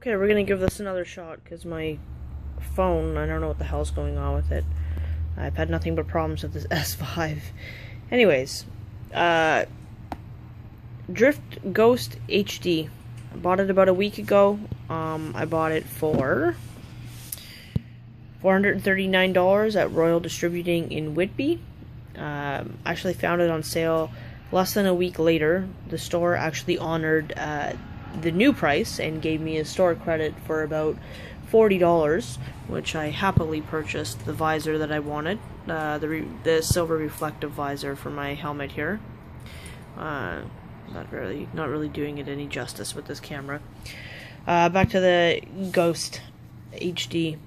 Okay, we're gonna give this another shot because my phone, I don't know what the hell's going on with it. I've had nothing but problems with this S5. Anyways, Drift Ghost HD. I bought it about a week ago. I bought it for $439 at Royal Distributing in Whitby. Actually found it on sale less than a week later. The store actually honored the new price and gave me a store credit for about $40, which I happily purchased the visor that I wanted, the silver reflective visor for my helmet here. Not really doing it any justice with this camera. Back to the Ghost HD.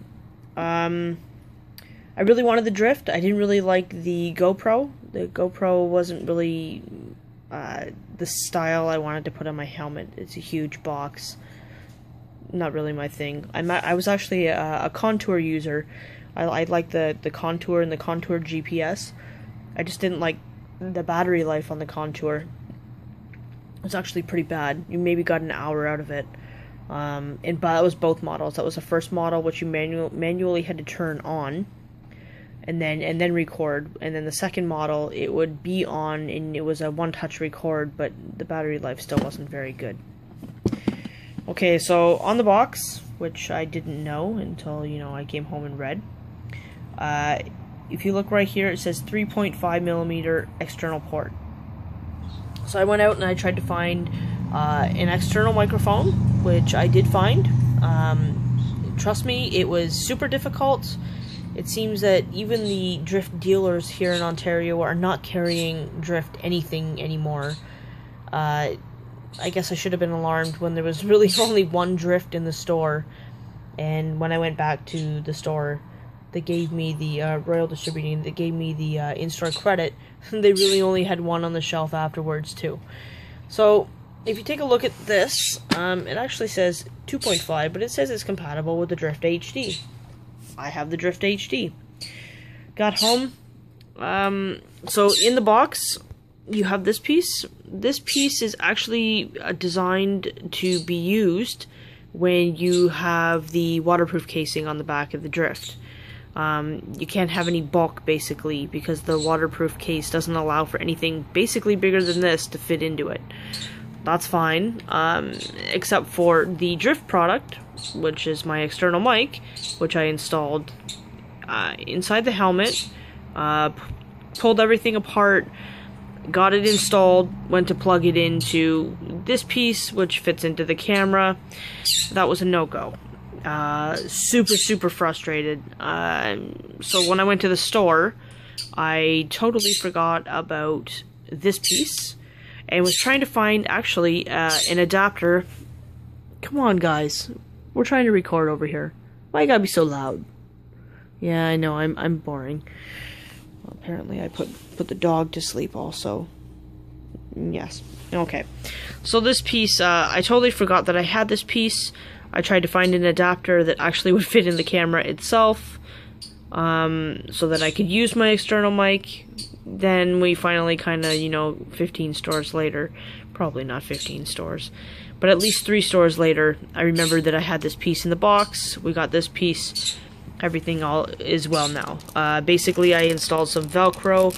I really wanted the Drift. I didn't really like the GoPro. The GoPro wasn't really the style I wanted to put on my helmet. It's a huge box. Not really my thing. I was actually a Contour user. I like the Contour and the Contour GPS. I just didn't like the battery life on the Contour. It's actually pretty bad. You maybe got an hour out of it. But that was both models. That was the first model, which you manually had to turn on, and then record. And then the second model, it would be on, and it was a one-touch record, but the battery life still wasn't very good. Okay, so on the box, which I didn't know until I came home and read. If you look right here, it says 3.5mm external port. So I went out and I tried to find an external microphone, which I did find. Trust me, it was super difficult. It seems that even the Drift dealers here in Ontario are not carrying Drift anything anymore. I guess I should have been alarmed when there was really only one Drift in the store. And when I went back to the store, they gave me the Royal Distributing, they gave me the in-store credit. They really only had one on the shelf afterwards too. So if you take a look at this, it actually says 2.5, but it says it's compatible with the Drift HD. I have the Drift HD. Got home. So in the box, you have this piece. This piece is actually designed to be used when you have the waterproof casing on the back of the Drift. You can't have any bulk, basically, because the waterproof case doesn't allow for anything basically bigger than this to fit into it. That's fine, except for the Drift product, which is my external mic, which I installed inside the helmet, pulled everything apart, got it installed, went to plug it into this piece, which fits into the camera. That was a no-go. Super frustrated. So when I went to the store, I totally forgot about this piece and was trying to find actually an adapter. Come on, guys, we're trying to record over here. Why you gotta be so loud? Yeah, I know, I'm boring. Well, apparently I put the dog to sleep also. Yes. Okay. So this piece, I totally forgot that I had this piece. I tried to find an adapter that actually would fit in the camera itself, so that I could use my external mic. Then we finally kind of, 15 stores later, probably not 15 stores, but at least 3 stores later, I remembered that I had this piece in the box. We got this piece. Everything all is well now. Basically, I installed some Velcro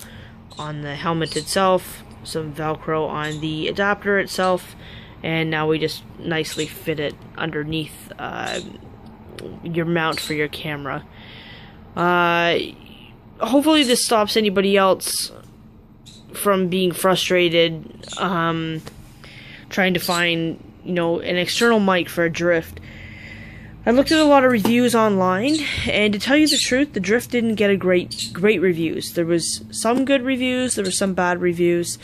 on the helmet itself, some Velcro on the adapter itself, and now we just nicely fit it underneath your mount for your camera. Hopefully this stops anybody else from being frustrated trying to find, an external mic for a Drift. I looked at a lot of reviews online, and to tell you the truth, the Drift didn't get a great reviews. There was some good reviews, there were some bad reviews.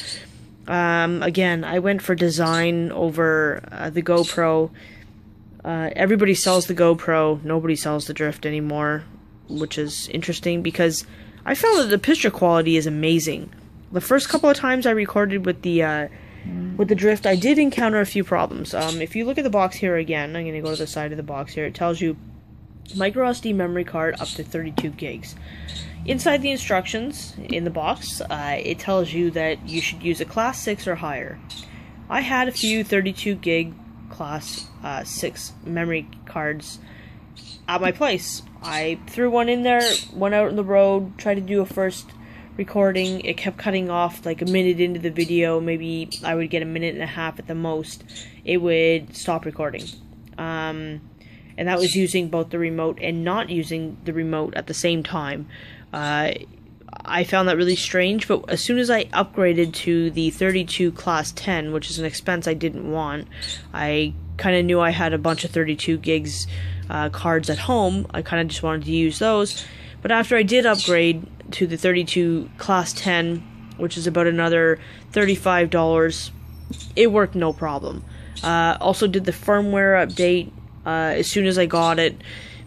Again, I went for design over the GoPro. Everybody sells the GoPro, nobody sells the Drift anymore, which is interesting because I found that the picture quality is amazing. The first couple of times I recorded with the Drift, I did encounter a few problems. If you look at the box here again, I'm going to go to the side of the box here, it tells you micro SD memory card up to 32 gigs. Inside the instructions in the box, it tells you that you should use a class 6 or higher. I had a few 32 gig Class 6 memory cards at my place. I threw one in there, went out on the road, tried to do a first recording. It kept cutting off like a minute into the video. Maybe I would get a minute and a half at the most. It would stop recording. And that was using both the remote and not using the remote at the same time. I found that really strange, but as soon as I upgraded to the 32 Class 10, which is an expense I didn't want, I kind of knew I had a bunch of 32 gigs cards at home. I kind of just wanted to use those. But after I did upgrade to the 32 Class 10, which is about another $35, it worked no problem. Also did the firmware update as soon as I got it,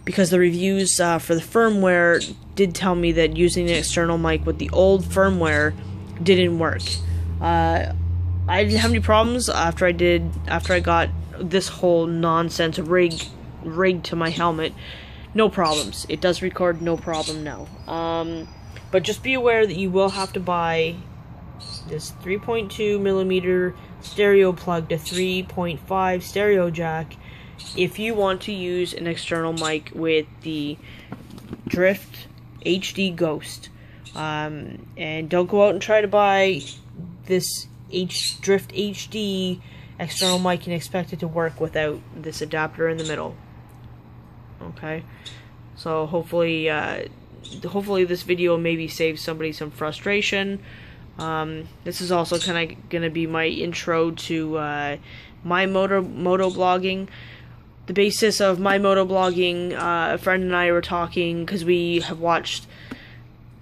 because the reviews for the firmware did tell me that using an external mic with the old firmware didn't work. I didn't have any problems after I got this whole nonsense rigged to my helmet. No problems. It does record, no problem now. But just be aware that you will have to buy this 3.2mm stereo plug to 3.5 stereo jack if you want to use an external mic with the Drift HD Ghost. And don't go out and try to buy this Drift HD external mic and expect it to work without this adapter in the middle. Okay, so hopefully this video maybe saves somebody some frustration. This is also kind of going to be my intro to my moto blogging. The basis of my moto blogging, a friend and I were talking because we have watched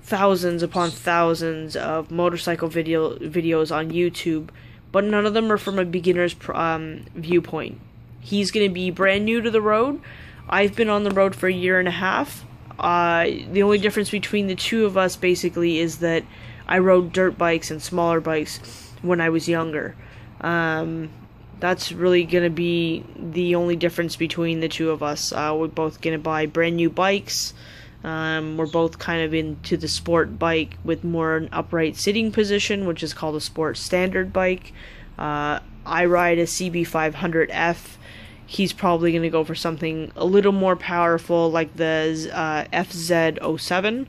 thousands upon thousands of motorcycle videos on YouTube, but none of them are from a beginner's viewpoint. He's going to be brand new to the road. I've been on the road for a year and a half. The only difference between the two of us basically is that I rode dirt bikes and smaller bikes when I was younger. That's really going to be the only difference between the two of us. We're both going to buy brand new bikes. We're both kind of into the sport bike with more an upright sitting position, which is called a sport standard bike. I ride a CB500F. He's probably going to go for something a little more powerful, like the FZ07.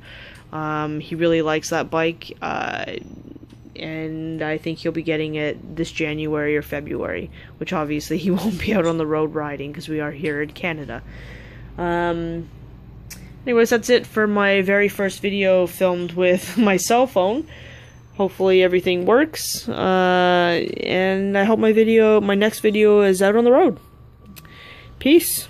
He really likes that bike, and I think he'll be getting it this January or February, which obviously he won't be out on the road riding because we are here in Canada. Anyways, that's it for my very first video filmed with my cell phone. Hopefully everything works, and I hope my next video is out on the road. Peace.